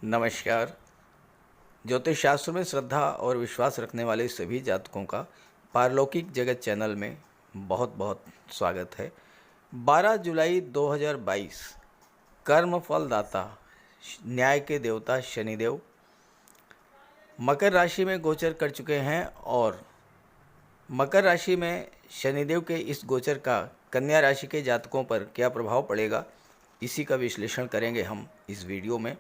नमस्कार। ज्योतिष शास्त्र में श्रद्धा और विश्वास रखने वाले सभी जातकों का पारलौकिक जगत चैनल में बहुत बहुत स्वागत है। 12 जुलाई 2022 कर्म फलदाता न्याय के देवता शनिदेव मकर राशि में गोचर कर चुके हैं और मकर राशि में शनिदेव के इस गोचर का कन्या राशि के जातकों पर क्या प्रभाव पड़ेगा, इसी का विश्लेषण करेंगे हम इस वीडियो में।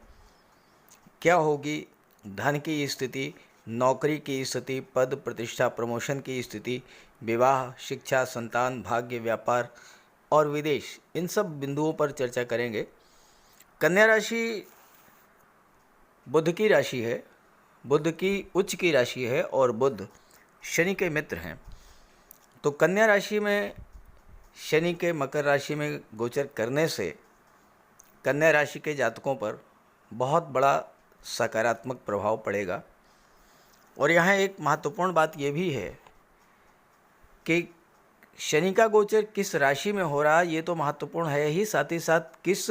क्या होगी धन की स्थिति, नौकरी की स्थिति, पद प्रतिष्ठा प्रमोशन की स्थिति, विवाह, शिक्षा, संतान, भाग्य, व्यापार और विदेश, इन सब बिंदुओं पर चर्चा करेंगे। कन्या राशि बुध की राशि है, बुध की उच्च की राशि है और बुध शनि के मित्र हैं। तो कन्या राशि में शनि के मकर राशि में गोचर करने से कन्या राशि के जातकों पर बहुत बड़ा सकारात्मक प्रभाव पड़ेगा। और यहाँ एक महत्वपूर्ण बात यह भी है कि शनि का गोचर किस राशि में हो रहा है ये तो महत्वपूर्ण है ही, साथ ही साथ किस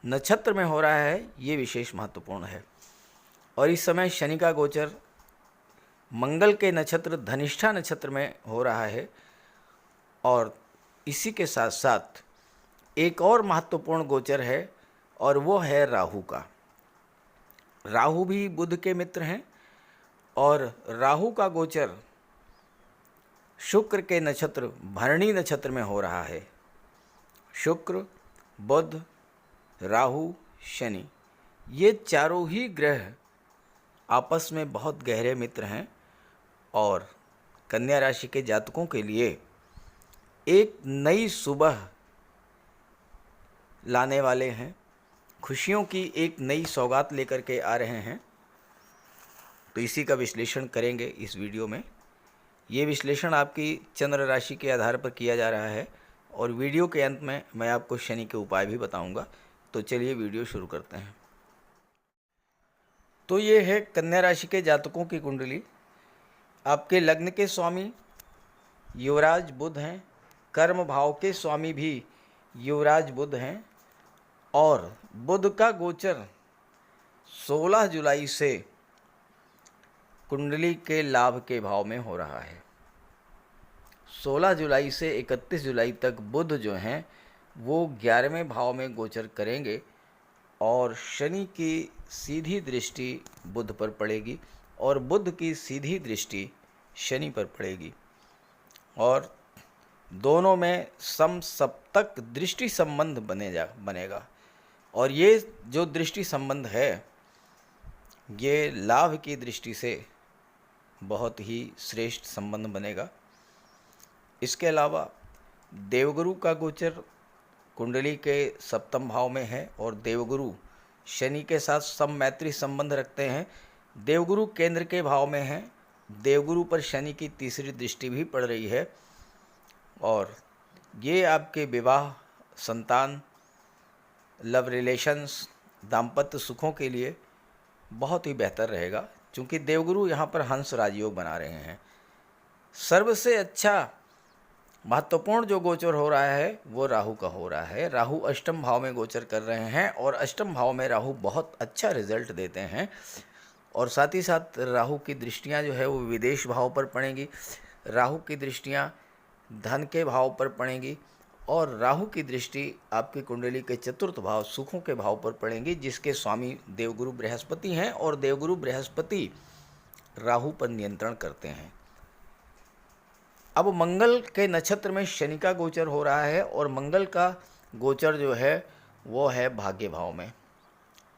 नक्षत्र में हो रहा है ये विशेष महत्वपूर्ण है। और इस समय शनि का गोचर मंगल के नक्षत्र धनिष्ठा नक्षत्र में हो रहा है और इसी के साथ साथ एक और महत्वपूर्ण गोचर है और वो है राहु का। राहु भी बुध के मित्र हैं और राहु का गोचर शुक्र के नक्षत्र भरणी नक्षत्र में हो रहा है। शुक्र, बुध, राहु, शनि, ये चारों ही ग्रह आपस में बहुत गहरे मित्र हैं और कन्या राशि के जातकों के लिए एक नई सुबह लाने वाले हैं, खुशियों की एक नई सौगात लेकर के आ रहे हैं। तो इसी का विश्लेषण करेंगे इस वीडियो में। ये विश्लेषण आपकी चंद्र राशि के आधार पर किया जा रहा है और वीडियो के अंत में मैं आपको शनि के उपाय भी बताऊंगा। तो चलिए वीडियो शुरू करते हैं। तो ये है कन्या राशि के जातकों की कुंडली। आपके लग्न के स्वामी युवराज बुध हैं, कर्म भाव के स्वामी भी युवराज बुध हैं और बुध का गोचर 16 जुलाई से कुंडली के लाभ के भाव में हो रहा है। 16 जुलाई से 31 जुलाई तक बुध जो हैं वो 11वें भाव में गोचर करेंगे और शनि की सीधी दृष्टि बुध पर पड़ेगी और बुध की सीधी दृष्टि शनि पर पड़ेगी और दोनों में समसप्तक दृष्टि संबंध बनेगा। और ये जो दृष्टि संबंध है ये लाभ की दृष्टि से बहुत ही श्रेष्ठ संबंध बनेगा। इसके अलावा देवगुरु का गोचर कुंडली के सप्तम भाव में है और देवगुरु शनि के साथ सममैत्री संबंध रखते हैं। देवगुरु केंद्र के भाव में है, देवगुरु पर शनि की तीसरी दृष्टि भी पड़ रही है और ये आपके विवाह, संतान, लव रिलेशंस, दाम्पत्य सुखों के लिए बहुत ही बेहतर रहेगा क्योंकि देवगुरु यहाँ पर हंस राजयोग बना रहे हैं। सर्व से अच्छा महत्वपूर्ण जो गोचर हो रहा है वो राहु का हो रहा है। राहु अष्टम भाव में गोचर कर रहे हैं और अष्टम भाव में राहु बहुत अच्छा रिजल्ट देते हैं और साथ ही साथ राहु की दृष्टियाँ जो है वो विदेश भाव पर पड़ेंगी, राहु की दृष्टियाँ धन के भाव पर पड़ेंगी और राहु की दृष्टि आपकी कुंडली के चतुर्थ भाव सुखों के भाव पर पड़ेंगी जिसके स्वामी देवगुरु बृहस्पति हैं और देवगुरु बृहस्पति राहु पर नियंत्रण करते हैं। अब मंगल के नक्षत्र में शनि का गोचर हो रहा है और मंगल का गोचर जो है वो है भाग्य भाव में।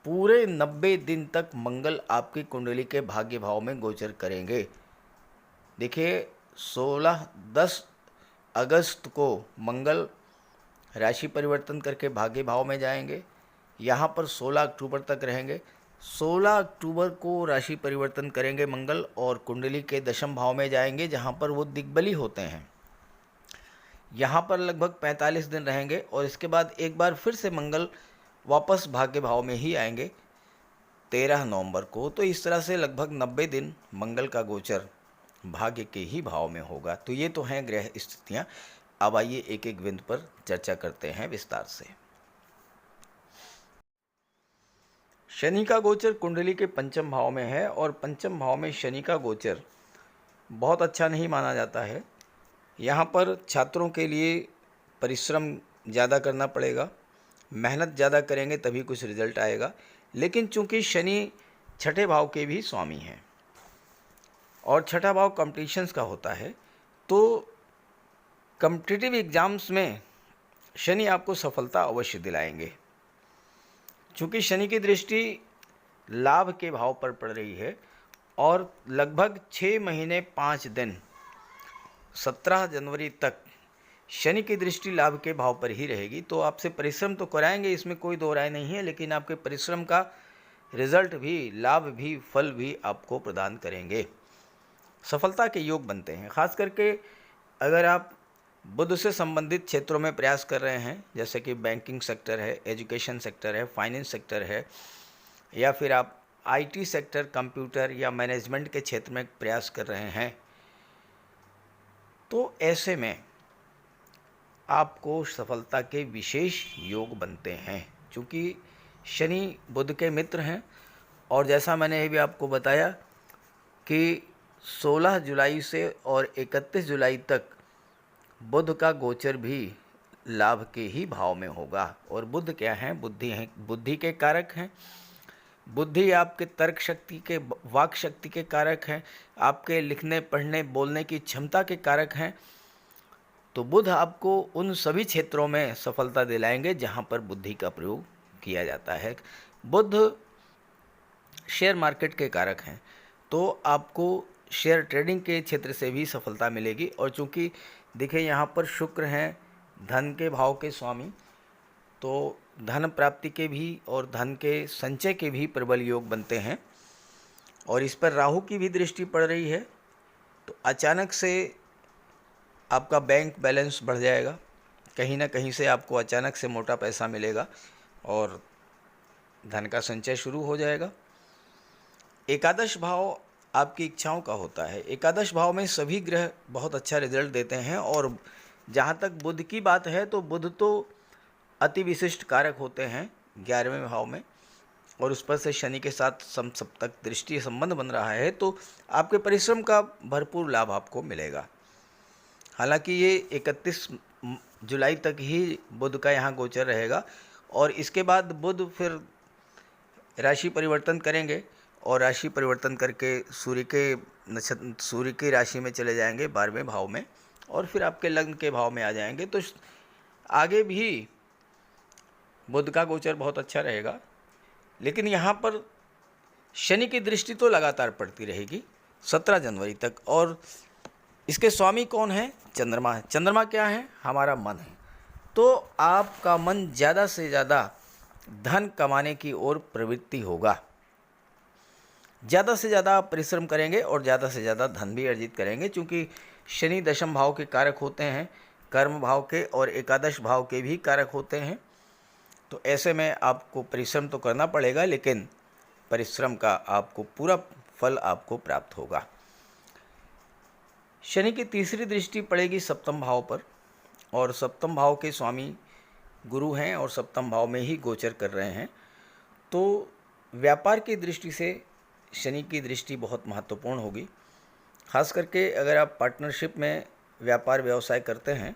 पूरे 90 दिन तक मंगल आपकी कुंडली के भाग्य भाव में गोचर करेंगे। देखिए 10 अगस्त को मंगल राशि परिवर्तन करके भाग्य भाव में जाएंगे, यहाँ पर 16 अक्टूबर तक रहेंगे। 16 अक्टूबर को राशि परिवर्तन करेंगे मंगल और कुंडली के दशम भाव में जाएंगे जहाँ पर वो दिग्बली होते हैं। यहाँ पर लगभग 45 दिन रहेंगे और इसके बाद एक बार फिर से मंगल वापस भाग्य भाव में ही आएंगे 13 नवंबर को। तो इस तरह से लगभग 90 दिन मंगल का गोचर भाग्य के ही भाव में होगा। तो ये तो हैं ग्रह स्थितियाँ। अब आइए एक एक बिंदु पर चर्चा करते हैं विस्तार से। शनि का गोचर कुंडली के पंचम भाव में है और पंचम भाव में शनि का गोचर बहुत अच्छा नहीं माना जाता है। यहाँ पर छात्रों के लिए परिश्रम ज़्यादा करना पड़ेगा, मेहनत ज़्यादा करेंगे तभी कुछ रिजल्ट आएगा। लेकिन चूंकि शनि छठे भाव के भी स्वामी हैं और छठा भाव कॉम्पिटिशन्स का होता है, तो कॉम्पिटिटिव एग्ज़ाम्स में शनि आपको सफलता अवश्य दिलाएंगे। चूँकि शनि की दृष्टि लाभ के भाव पर पड़ रही है और लगभग 6 महीने 5 दिन 17 जनवरी तक शनि की दृष्टि लाभ के भाव पर ही रहेगी। तो आपसे परिश्रम तो कराएंगे, इसमें कोई दो राय नहीं है, लेकिन आपके परिश्रम का रिजल्ट भी, लाभ भी, फल भी आपको प्रदान करेंगे। सफलता के योग बनते हैं। खास करके अगर आप बुध से संबंधित क्षेत्रों में प्रयास कर रहे हैं, जैसे कि बैंकिंग सेक्टर है, एजुकेशन सेक्टर है, फाइनेंस सेक्टर है, या फिर आप आईटी सेक्टर, कंप्यूटर या मैनेजमेंट के क्षेत्र में प्रयास कर रहे हैं, तो ऐसे में आपको सफलता के विशेष योग बनते हैं। क्योंकि शनि बुध के मित्र हैं और जैसा मैंने अभी आपको बताया कि 16 जुलाई से और 31 जुलाई तक बुध का गोचर भी लाभ के ही भाव में होगा। और बुध क्या हैं? बुद्धि हैं, बुद्धि के कारक हैं। बुद्धि आपके तर्क शक्ति के, वाक शक्ति के कारक हैं, आपके लिखने, पढ़ने, बोलने की क्षमता के कारक हैं। तो बुध आपको उन सभी क्षेत्रों में सफलता दिलाएंगे जहां पर बुद्धि का प्रयोग किया जाता है। बुध शेयर मार्केट के कारक हैं, तो आपको शेयर ट्रेडिंग के क्षेत्र से भी सफलता मिलेगी। और चूंकि देखिए यहाँ पर शुक्र हैं धन के भाव के स्वामी, तो धन प्राप्ति के भी और धन के संचय के भी प्रबल योग बनते हैं। और इस पर राहु की भी दृष्टि पड़ रही है, तो अचानक से आपका बैंक बैलेंस बढ़ जाएगा, कहीं ना कहीं से आपको अचानक से मोटा पैसा मिलेगा और धन का संचय शुरू हो जाएगा। एकादश भाव आपकी इच्छाओं का होता है। एकादश भाव में सभी ग्रह बहुत अच्छा रिजल्ट देते हैं। और जहाँ तक बुध की बात है, तो बुध तो अति विशिष्ट कारक होते हैं 11वें भाव में, और उस पर से शनि के साथ समसप्तक दृष्टि संबंध बन रहा है, तो आपके परिश्रम का भरपूर लाभ आपको मिलेगा। हालांकि ये 31 जुलाई तक ही बुध का यहाँ गोचर रहेगा और इसके बाद बुध फिर राशि परिवर्तन करेंगे और राशि परिवर्तन करके सूर्य की राशि में चले जाएंगे 12वें भाव में, और फिर आपके लग्न के भाव में आ जाएंगे। तो आगे भी बुध का गोचर बहुत अच्छा रहेगा। लेकिन यहाँ पर शनि की दृष्टि तो लगातार पड़ती रहेगी 17 जनवरी तक। और इसके स्वामी कौन है? चंद्रमा है। चंद्रमा क्या है? हमारा मन है। तो आपका मन ज़्यादा से ज़्यादा धन कमाने की ओर प्रवृत्ति होगा। ज़्यादा से ज़्यादा आप परिश्रम करेंगे और ज़्यादा से ज़्यादा धन भी अर्जित करेंगे। क्योंकि शनि दशम भाव के कारक होते हैं, कर्म भाव के और एकादश भाव के भी कारक होते हैं। तो ऐसे में आपको परिश्रम तो करना पड़ेगा, लेकिन परिश्रम का आपको पूरा फल आपको प्राप्त होगा। शनि की तीसरी दृष्टि पड़ेगी सप्तम भाव पर, और सप्तम भाव के स्वामी गुरु हैं और सप्तम भाव में ही गोचर कर रहे हैं। तो व्यापार की दृष्टि से शनि की दृष्टि बहुत महत्वपूर्ण होगी। खास करके अगर आप पार्टनरशिप में व्यापार व्यवसाय करते हैं,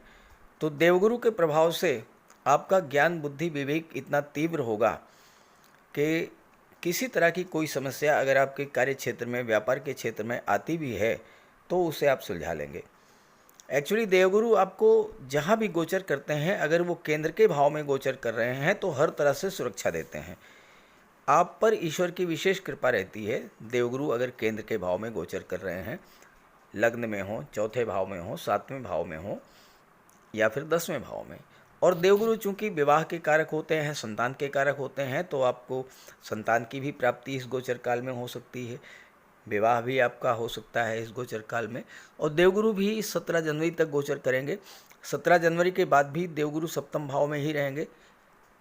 तो देवगुरु के प्रभाव से आपका ज्ञान, बुद्धि, विवेक इतना तीव्र होगा कि किसी तरह की कोई समस्या अगर आपके कार्य क्षेत्र में, व्यापार के क्षेत्र में आती भी है, तो उसे आप सुलझा लेंगे। एक्चुअली देवगुरु आपको जहाँ भी गोचर करते हैं, अगर वो केंद्र के भाव में गोचर कर रहे हैं, तो हर तरह से सुरक्षा देते हैं। आप पर ईश्वर की विशेष कृपा रहती है। देवगुरु अगर केंद्र के भाव में गोचर कर रहे हैं, लग्न में हो, चौथे भाव में हो, 7वें भाव में हो या फिर 10वें भाव में। और देवगुरु चूंकि विवाह के कारक होते हैं, संतान के कारक होते हैं, तो आपको संतान की भी प्राप्ति इस गोचर काल में हो सकती है, विवाह भी आपका हो सकता है इस गोचर काल में। और देवगुरु भी 17 जनवरी तक गोचर करेंगे। 17 जनवरी के बाद भी देवगुरु सप्तम भाव में ही रहेंगे,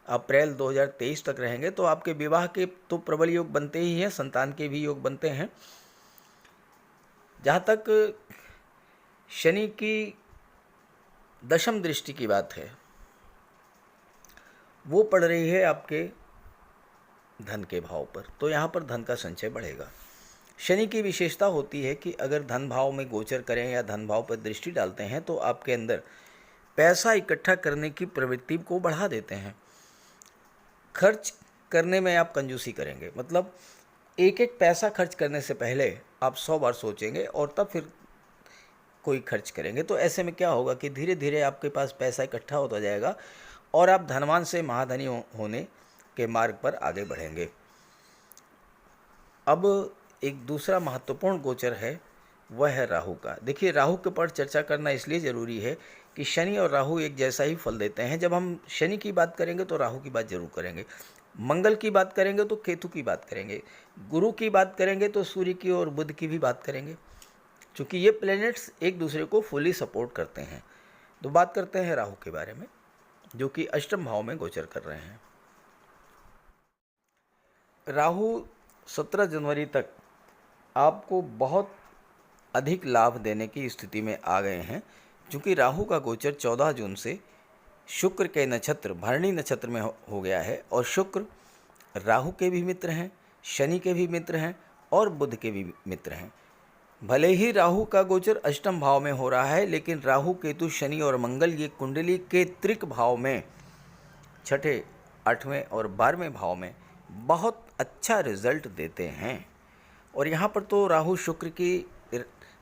अप्रैल 2023 तक रहेंगे। तो आपके विवाह के तो प्रबल योग बनते ही हैं, संतान के भी योग बनते हैं। जहाँ तक शनि की दशम दृष्टि की बात है, वो पड़ रही है आपके धन के भाव पर, तो यहाँ पर धन का संचय बढ़ेगा। शनि की विशेषता होती है कि अगर धन भाव में गोचर करें या धन भाव पर दृष्टि डालते हैं तो आपके अंदर पैसा इकट्ठा करने की प्रवृत्ति को बढ़ा देते हैं। खर्च करने में आप कंजूसी करेंगे, मतलब एक एक पैसा खर्च करने से पहले आप 100 बार सोचेंगे और तब फिर कोई खर्च करेंगे। तो ऐसे में क्या होगा कि धीरे धीरे आपके पास पैसा इकट्ठा होता जाएगा और आप धनवान से महाधनी होने के मार्ग पर आगे बढ़ेंगे। अब एक दूसरा महत्वपूर्ण गोचर है, वह है राहु का। देखिए, राहु के ऊपर चर्चा करना इसलिए ज़रूरी है कि शनि और राहु एक जैसा ही फल देते हैं। जब हम शनि की बात करेंगे तो राहु की बात जरूर करेंगे, मंगल की बात करेंगे तो केतु की बात करेंगे, गुरु की बात करेंगे तो सूर्य की और बुध की भी बात करेंगे, क्योंकि ये प्लैनेट्स एक दूसरे को फुली सपोर्ट करते हैं। तो बात करते हैं राहु के बारे में, जो कि अष्टम भाव में गोचर कर रहे हैं। राहु 17 जनवरी तक आपको बहुत अधिक लाभ देने की स्थिति में आ गए हैं, क्योंकि राहु का गोचर 14 जून से शुक्र के नक्षत्र भरणी नक्षत्र में हो गया है। और शुक्र राहु के भी मित्र हैं, शनि के भी मित्र हैं और बुध के भी मित्र हैं। भले ही राहु का गोचर अष्टम भाव में हो रहा है, लेकिन राहु, केतु, शनि और मंगल ये कुंडली के त्रिक भाव में, छठे, 8वें और 12वें भाव में बहुत अच्छा रिजल्ट देते हैं। और यहाँ पर तो राहु शुक्र की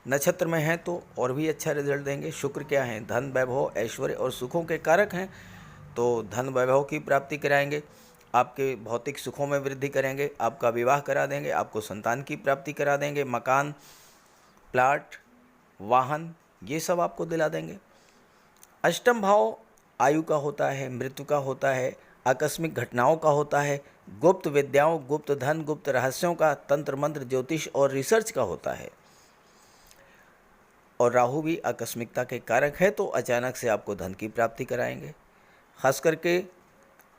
नक्षत्र में है तो और भी अच्छा रिजल्ट देंगे। शुक्र क्या है? धन, वैभव, ऐश्वर्य और सुखों के कारक हैं। तो धन वैभव की प्राप्ति कराएंगे, आपके भौतिक सुखों में वृद्धि करेंगे, आपका विवाह करा देंगे, आपको संतान की प्राप्ति करा देंगे, मकान, प्लाट, वाहन, ये सब आपको दिला देंगे। अष्टम भाव आयु का होता है, मृत्यु का होता है, आकस्मिक घटनाओं का होता है, गुप्त विद्याओं, गुप्त धन, गुप्त रहस्यों का, तंत्र मंत्र, ज्योतिष और रिसर्च का होता है। और राहु भी आकस्मिकता के कारक है, तो अचानक से आपको धन की प्राप्ति कराएंगे, खास करके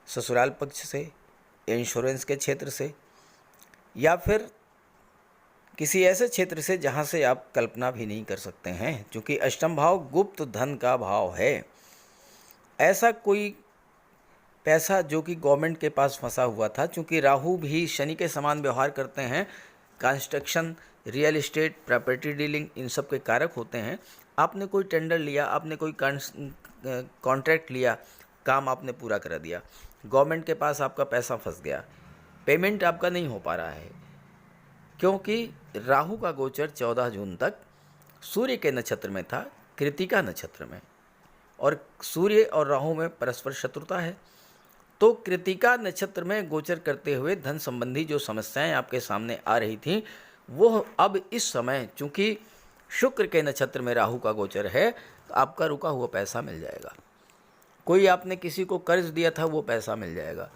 ससुराल पक्ष से, इंश्योरेंस के क्षेत्र से, या फिर किसी ऐसे क्षेत्र से जहां से आप कल्पना भी नहीं कर सकते हैं, क्योंकि अष्टम भाव गुप्त धन का भाव है। ऐसा कोई पैसा जो कि गवर्नमेंट के पास फंसा हुआ था, क्योंकि राहु भी शनि के समान व्यवहार करते हैं, construction, real estate, property dealing, इन सब के कारक होते हैं। आपने कोई टेंडर लिया, आपने कोई कॉन्ट्रैक्ट लिया, काम आपने पूरा करा दिया, गवर्नमेंट के पास आपका पैसा फंस गया, पेमेंट आपका नहीं हो पा रहा है, क्योंकि राहु का गोचर 14 जून तक सूर्य के नक्षत्र में था, कृतिका नक्षत्र में, और सूर्य और राहु में परस्पर शत्रुता है। तो कृतिका नक्षत्र में गोचर करते हुए धन संबंधी जो समस्याएं आपके सामने आ रही थीं, वो अब इस समय, चूंकि शुक्र के नक्षत्र में राहु का गोचर है, तो आपका रुका हुआ पैसा मिल जाएगा। कोई आपने किसी को कर्ज दिया था, वो पैसा मिल जाएगा।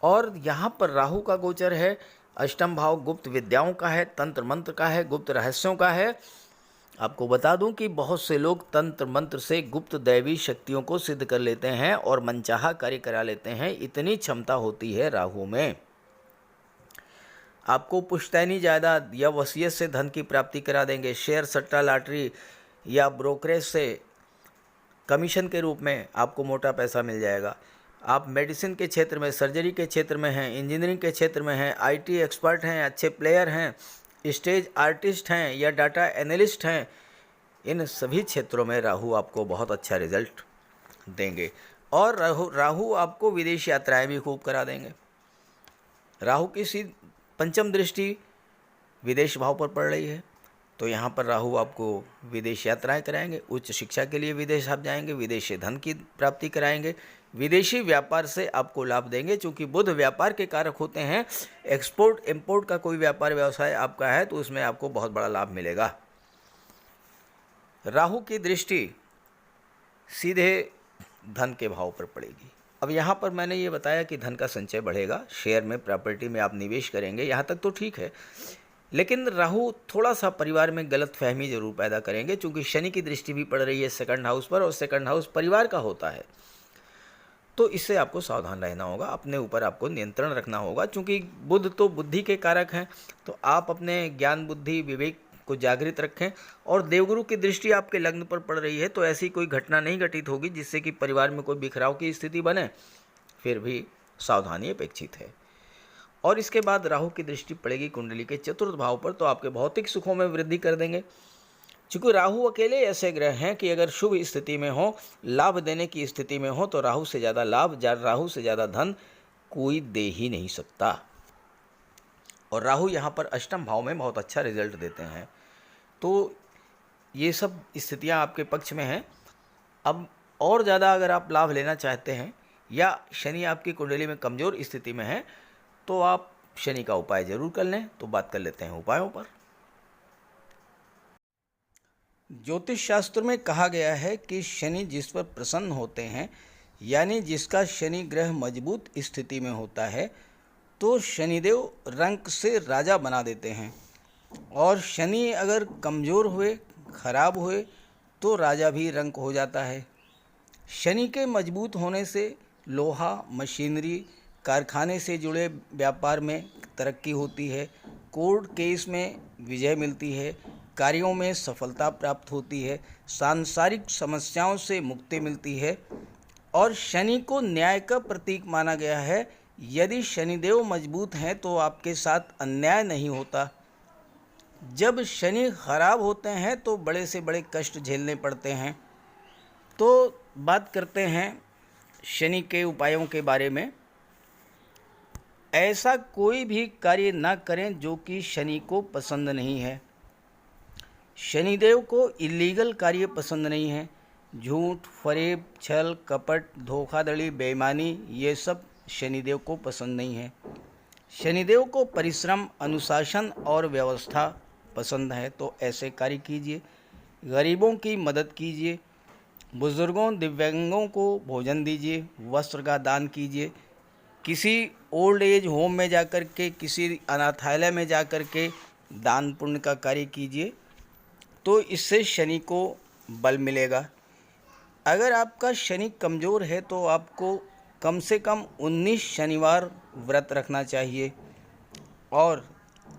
और यहाँ पर राहु का गोचर है, अष्टम भाव गुप्त विद्याओं का है, तंत्र मंत्र का है, गुप्त रहस्यों का है। आपको बता दूं कि बहुत से लोग तंत्र मंत्र से गुप्त दैवी शक्तियों को सिद्ध कर लेते हैं और मनचाहा कार्य करा लेते हैं, इतनी क्षमता होती है राहु में। आपको पुश्तैनी जायदाद या वसीयत से धन की प्राप्ति करा देंगे, शेयर, सट्टा, लॉटरी या ब्रोकरेज से कमीशन के रूप में आपको मोटा पैसा मिल जाएगा। आप मेडिसिन के क्षेत्र में, सर्जरी के क्षेत्र में हैं, इंजीनियरिंग के क्षेत्र में हैं, आईटी एक्सपर्ट हैं, अच्छे प्लेयर हैं, स्टेज आर्टिस्ट हैं या डाटा एनालिस्ट हैं, इन सभी क्षेत्रों में राहु आपको बहुत अच्छा रिजल्ट देंगे। और राहु आपको विदेश यात्राएं भी खूब करा देंगे। राहु की पंचम दृष्टि विदेश भाव पर पड़ रही है, तो यहाँ पर राहु आपको विदेश यात्राएं कराएंगे, उच्च शिक्षा के लिए विदेश आप जाएंगे, विदेशी धन की प्राप्ति कराएंगे, विदेशी व्यापार से आपको लाभ देंगे, क्योंकि बुध व्यापार के कारक होते हैं। एक्सपोर्ट इंपोर्ट का कोई व्यापार व्यवसाय आपका है तो उसमें आपको बहुत बड़ा लाभ मिलेगा। राहु की दृष्टि सीधे धन के भाव पर पड़ेगी। अब यहाँ पर मैंने ये बताया कि धन का संचय बढ़ेगा, शेयर में, प्रॉपर्टी में आप निवेश करेंगे, यहाँ तक तो ठीक है। लेकिन राहु थोड़ा सा परिवार में गलत फहमी जरूर पैदा करेंगे, क्योंकि शनि की दृष्टि भी पड़ रही है सेकंड हाउस पर, और सेकंड हाउस परिवार का होता है। तो इससे आपको सावधान रहना होगा, अपने ऊपर आपको नियंत्रण रखना होगा, क्योंकि बुध तो बुद्धि के कारक हैं। तो आप अपने ज्ञान, बुद्धि, विवेक को जागृत रखें। और देवगुरु की दृष्टि आपके लग्न पर पड़ रही है, तो ऐसी कोई घटना नहीं घटित होगी जिससे कि परिवार में कोई बिखराव की स्थिति बने, फिर भी सावधानी अपेक्षित है। और इसके बाद राहु की दृष्टि पड़ेगी कुंडली के चतुर्थ भाव पर, तो आपके भौतिक सुखों में वृद्धि कर देंगे। चूँकि राहु अकेले ऐसे ग्रह हैं कि अगर शुभ स्थिति में हो, लाभ देने की स्थिति में हो, तो राहु से ज़्यादा लाभ, राहु से ज़्यादा धन कोई दे ही नहीं सकता। और राहु यहाँ पर अष्टम भाव में बहुत अच्छा रिजल्ट देते हैं। तो ये सब स्थितियाँ आपके पक्ष में हैं। अब और ज़्यादा अगर आप लाभ लेना चाहते हैं या शनि आपकी कुंडली में कमज़ोर स्थिति में है, तो आप शनि का उपाय ज़रूर कर लें। तो बात कर लेते हैं उपायों पर। ज्योतिष शास्त्र में कहा गया है कि शनि जिस पर प्रसन्न होते हैं, यानी जिसका शनि ग्रह मजबूत स्थिति में होता है, तो शनिदेव रंक से राजा बना देते हैं। और शनि अगर कमज़ोर हुए, खराब हुए, तो राजा भी रंक हो जाता है। शनि के मजबूत होने से लोहा, मशीनरी, कारखाने से जुड़े व्यापार में तरक्की होती है, कोर्ट केस में विजय मिलती है, कार्यों में सफलता प्राप्त होती है, सांसारिक समस्याओं से मुक्ति मिलती है। और शनि को न्याय का प्रतीक माना गया है। यदि शनिदेव मजबूत हैं तो आपके साथ अन्याय नहीं होता। जब शनि खराब होते हैं तो बड़े से बड़े कष्ट झेलने पड़ते हैं। तो बात करते हैं शनि के उपायों के बारे में। ऐसा कोई भी कार्य ना करें जो कि शनि को पसंद नहीं है। शनिदेव को इलीगल कार्य पसंद नहीं है। झूठ, फरेब, छल, कपट, धोखाधड़ी, बेईमानी, ये सब शनिदेव को पसंद नहीं है। शनिदेव को परिश्रम, अनुशासन और व्यवस्था पसंद है। तो ऐसे कार्य कीजिए। गरीबों की मदद कीजिए, बुजुर्गों, दिव्यांगों को भोजन दीजिए, वस्त्र का दान कीजिए, किसी ओल्ड एज होम में जाकर के, किसी अनाथालय में जाकर के दान पुण्य का कार्य कीजिए। तो इससे शनि को बल मिलेगा। अगर आपका शनि कमज़ोर है तो आपको कम से कम 19 शनिवार व्रत रखना चाहिए। और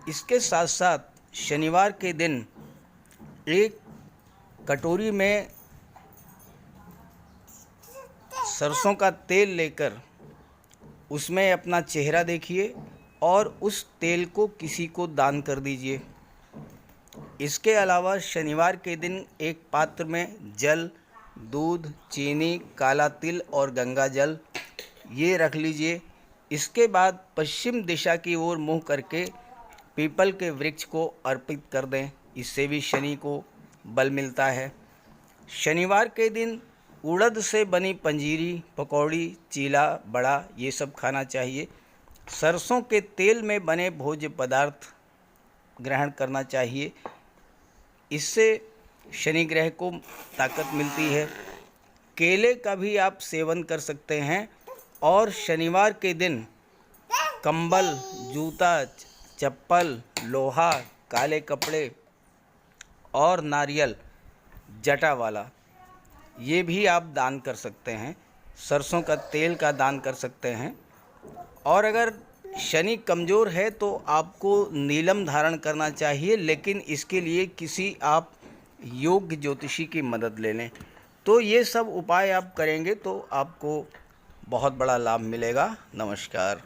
इसके साथ साथ शनिवार के दिन एक कटोरी में सरसों का तेल लेकर उसमें अपना चेहरा देखिए और उस तेल को किसी को दान कर दीजिए। इसके अलावा शनिवार के दिन एक पात्र में जल, दूध, चीनी, काला तिल और गंगा जल ये रख लीजिए। इसके बाद पश्चिम दिशा की ओर मुँह करके पीपल के वृक्ष को अर्पित कर दें। इससे भी शनि को बल मिलता है। शनिवार के दिन उड़द से बनी पंजीरी, पकौड़ी, चीला, बड़ा ये सब खाना चाहिए। सरसों के तेल में बने भोज्य पदार्थ ग्रहण करना चाहिए। इससे शनि ग्रह को ताकत मिलती है। केले का भी आप सेवन कर सकते हैं। और शनिवार के दिन कंबल, जूता, चप्पल, लोहा, काले कपड़े और नारियल जटा वाला ये भी आप दान कर सकते हैं। सरसों का तेल का दान कर सकते हैं। और अगर शनि कमज़ोर है तो आपको नीलम धारण करना चाहिए, लेकिन इसके लिए किसी आप योग्य ज्योतिषी की मदद ले लें। तो ये सब उपाय आप करेंगे तो आपको बहुत बड़ा लाभ मिलेगा। नमस्कार।